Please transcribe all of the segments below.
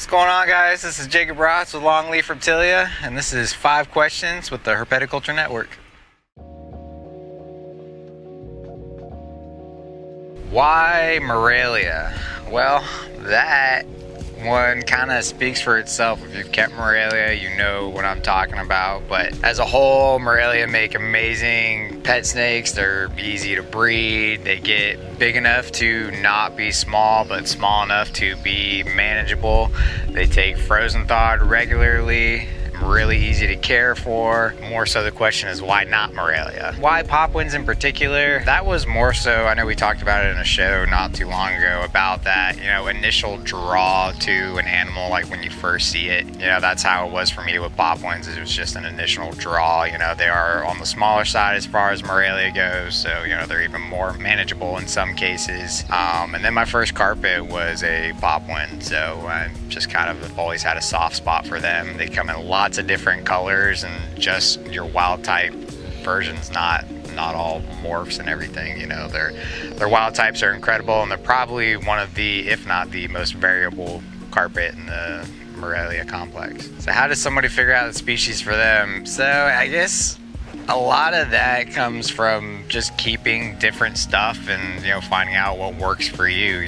What's going on, guys? This is Jacob Bratz with Longleaf Reptilia, and this is 5 questions with the Herpeticulture Network. Why Morelia? Well, that one kind of speaks for itself. If you've kept Morelia, you know what I'm talking about. But as a whole, Morelia make amazing pet snakes. They're easy to breed. They get big enough to not be small, but small enough to be manageable. They take frozen thawed regularly. Really easy to care for. More so the question is, why not Morelia? Why Popwins in particular? That was more so, I know we talked about it in a show not too long ago about that, initial draw to an animal, like when you first see it. That's how it was for me with Popwins. It was just an initial draw. They are on the smaller side as far as Morelia goes, so they're even more manageable in some cases. And then my first carpet was a Popwin, so I just kind of have always had a soft spot for them. They come in lots of different colors, and just your wild type versions, not all morphs and everything. Their wild types are incredible, and they're probably one of the, if not the most variable carpet in the Morelia complex. So how does somebody figure out the species for them? So I guess a lot of that comes from just keeping different stuff and finding out what works for you.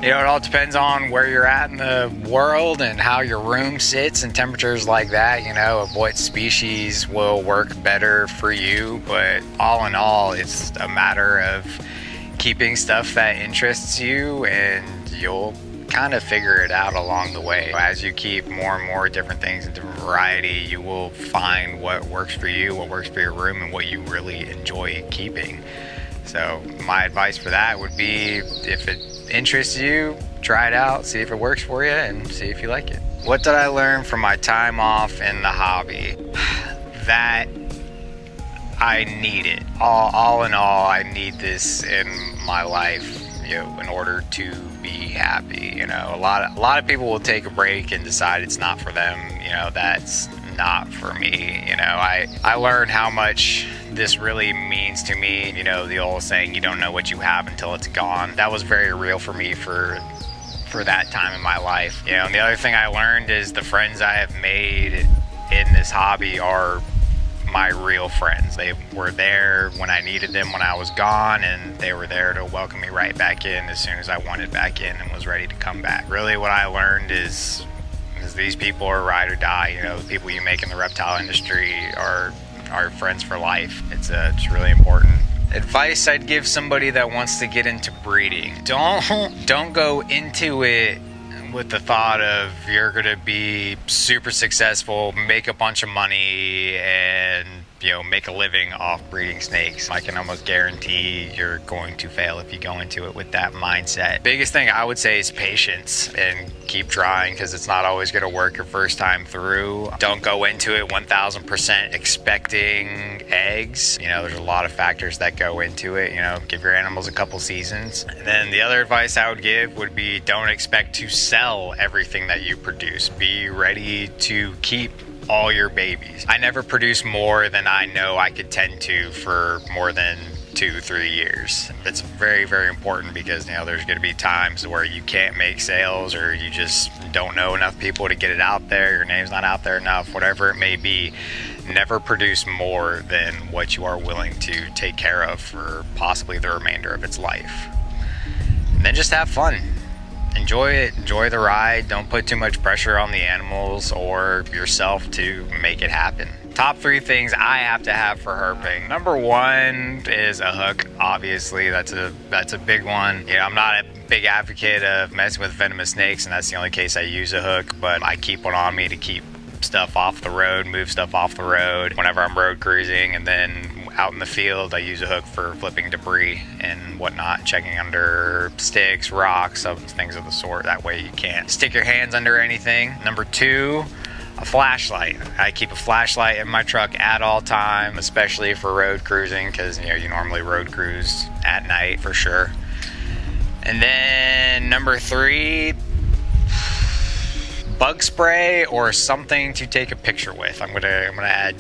It all depends on where you're at in the world and how your room sits and temperatures like that, of what species will work better for you. But all in all, it's a matter of keeping stuff that interests you, and you'll kind of figure it out along the way. As you keep more and more different things in different variety, you will find what works for you, what works for your room, and what you really enjoy keeping. So my advice for that would be, if it interests you, try it out, see if it works for you, and see if you like it. What did I learn from my time off in the hobby? That I need it. All in all, I need this in my life, in order to be happy. A lot of people will take a break and decide it's not for them. That's not for me. I learned how much this really means to me. The old saying, you don't know what you have until it's gone. That was very real for me for that time in my life. And the other thing I learned is the friends I have made in this hobby are my real friends. They were there when I needed them when I was gone, and they were there to welcome me right back in as soon as I wanted back in and was ready to come back. Really, what I learned is these people are ride or die. The people you make in the reptile industry are friends for life. It's really important. Advice I'd give somebody that wants to get into breeding: don't go into it with the thought of you're gonna be super successful, make a bunch of money, and make a living off breeding snakes. I can almost guarantee you're going to fail if you go into it with that mindset. Biggest thing I would say is patience, and keep trying, because it's not always going to work your first time through. Don't go into it 1000% expecting eggs. There's a lot of factors that go into it. Give your animals a couple seasons. And then the other advice I would give would be, don't expect to sell everything that you produce. Be ready to keep all your babies. I never produce more than I know I could tend to for more than 2-3 years. It's very, very important, because there's going to be times where you can't make sales, or you just don't know enough people to get it out there, your name's not out there enough, whatever it may be. Never produce more than what you are willing to take care of for possibly the remainder of its life. And then just have fun. Enjoy it, enjoy the ride. Don't put too much pressure on the animals or yourself to make it happen. Top 3 things I have to have for herping. Number 1 is a hook. Obviously, that's a big one. I'm not a big advocate of messing with venomous snakes, and that's the only case I use a hook, but I keep one on me to keep stuff off the road, move stuff off the road whenever I'm road cruising. And then out in the field, I use a hook for flipping debris and whatnot, checking under sticks, rocks, things of the sort. That way you can't stick your hands under anything. Number 2, a flashlight. I keep a flashlight in my truck at all time, especially for road cruising, because you normally road cruise at night for sure. And then number 3, bug spray or something to take a picture with. I'm gonna add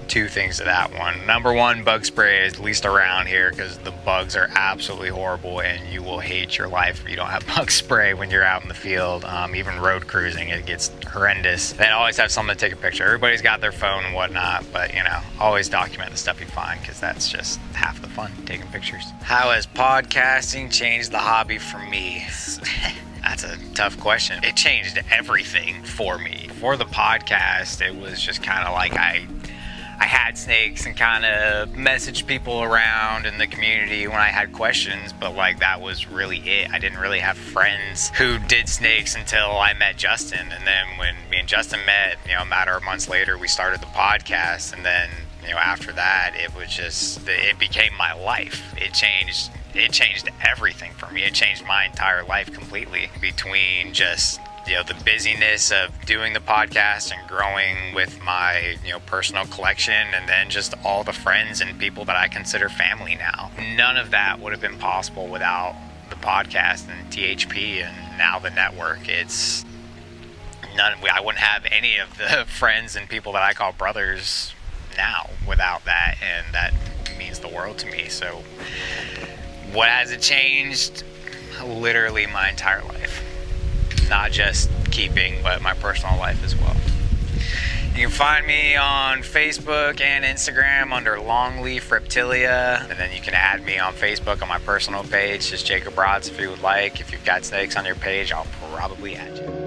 two things to that one. Number one, bug spray is least around here because the bugs are absolutely horrible and you will hate your life if you don't have bug spray when you're out in the field. Even road cruising, it gets horrendous. Then always have someone to take a picture. Everybody's got their phone and whatnot, but you know, always document the stuff you find because that's just half the fun, taking pictures. How has podcasting changed the hobby for me? That's a tough question. It changed everything for me. Before the podcast, it was just kind of like I had snakes and kind of messaged people around in the community when I had questions, but like that was really it. I didn't really have friends who did snakes until I met Justin. And then when me and Justin met, you know, a matter of months later, we started the podcast. And then, you know, after that, it was just, it became my life. It changed everything for me. It changed my entire life completely, between just, you know, the busyness of doing the podcast and growing with my, you know, personal collection, and then just all the friends and people that I consider family now. None of that would have been possible without the podcast and THP and now the network. I wouldn't have any of the friends and people that I call brothers now without that, and that means the world to me. So what has it changed? Literally my entire life. Not just keeping, but my personal life as well. You can find me on Facebook and Instagram under Longleaf Reptilia, and then you can add me on Facebook on my personal page, just Jacob Bratz if you would like. If you've got snakes on your page, I'll probably add you.